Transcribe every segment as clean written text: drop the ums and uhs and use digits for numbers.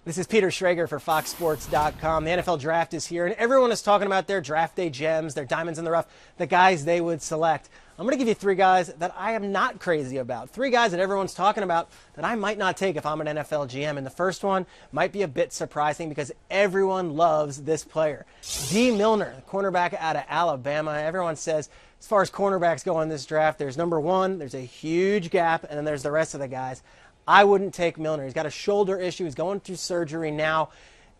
This is Peter Schrager for FoxSports.com. The NFL draft is here, and everyone is talking about their draft day gems, their diamonds in the rough, the guys they would select. I'm going to give you three guys that I am not crazy about. Three guys that everyone's talking about that I might not take if I'm an NFL GM. And the first one might be a bit surprising because everyone loves this player. Dee Milner, the cornerback out of Alabama. Everyone says, as far as cornerbacks go in this draft, there's number one, there's a huge gap, and then there's the rest of the guys. I wouldn't take Milner. He's got a shoulder issue. He's going through surgery now.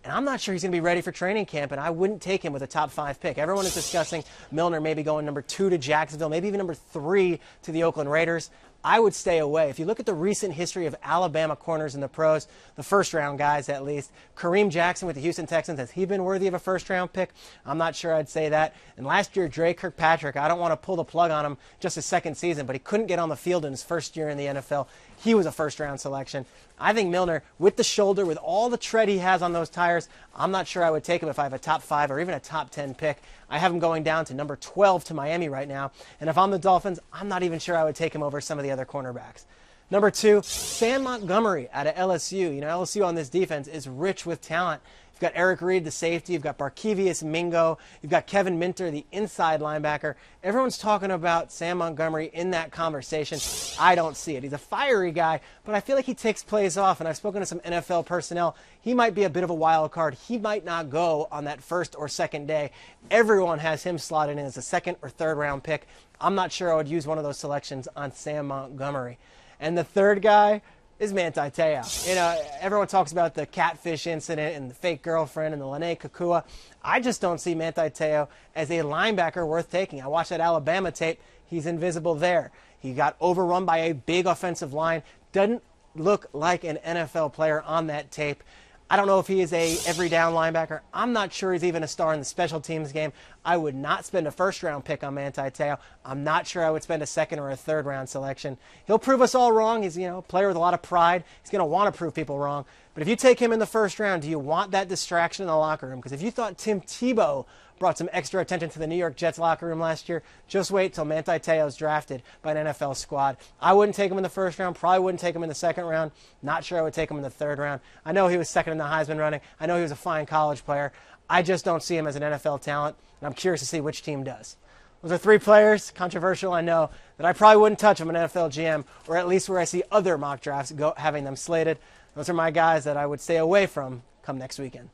And I'm not sure he's going to be ready for training camp, and I wouldn't take him with a top 5 pick. Everyone is discussing Milner maybe going number 2 to Jacksonville, maybe even number 3 to the Oakland Raiders. I would stay away. If you look at the recent history of Alabama corners in the pros, the first-round guys at least, Kareem Jackson with the Houston Texans, has he been worthy of a first-round pick? I'm not sure I'd say that. And last year, Dre Kirkpatrick, I don't want to pull the plug on him just his second season, but he couldn't get on the field in his first year in the NFL. He was a first-round selection. I think Milner, with the shoulder, with all the tread he has on those tires, I'm not sure I would take him if I have a top 5 or even a top 10 pick. I have him going down to number 12 to Miami right now. And if I'm the Dolphins, I'm not even sure I would take him over some of the other cornerbacks. Number 2, Sam Montgomery out of LSU. You know, LSU on this defense is rich with talent. You've got Eric Reed, the safety. You've got Barkevious Mingo. You've got Kevin Minter, the inside linebacker. Everyone's talking about Sam Montgomery in that conversation. I don't see it. He's a fiery guy, but I feel like he takes plays off, and I've spoken to some NFL personnel. He might be a bit of a wild card. He might not go on that first or second day. Everyone has him slotted in as a second or third round pick. I'm not sure I would use one of those selections on Sam Montgomery. And the third guy is Manti Te'o. You know, everyone talks about the catfish incident and the fake girlfriend and the Lene Kakua. I just don't see Manti Te'o as a linebacker worth taking. I watched that Alabama tape. He's invisible there. He got overrun by a big offensive line. Doesn't look like an NFL player on that tape. I don't know if he is a every down linebacker. I'm not sure he's even a star in the special teams game. I would not spend a first-round pick on Manti Te'o. I'm not sure I would spend a second or a third-round selection. He'll prove us all wrong. He's, a player with a lot of pride. He's going to want to prove people wrong. But if you take him in the first round, do you want that distraction in the locker room? Because if you thought Tim Tebow brought some extra attention to the New York Jets locker room last year, just wait till Manti Te'o's drafted by an NFL squad. I wouldn't take him in the first round, probably wouldn't take him in the second round. Not sure I would take him in the third round. I know he was second in the Heisman running. I know he was a fine college player. I just don't see him as an NFL talent, and I'm curious to see which team does. Those are 3 players, controversial I know, that I probably wouldn't touch from an NFL GM, or at least where I see other mock drafts having them slated. Those are my guys that I would stay away from come next weekend.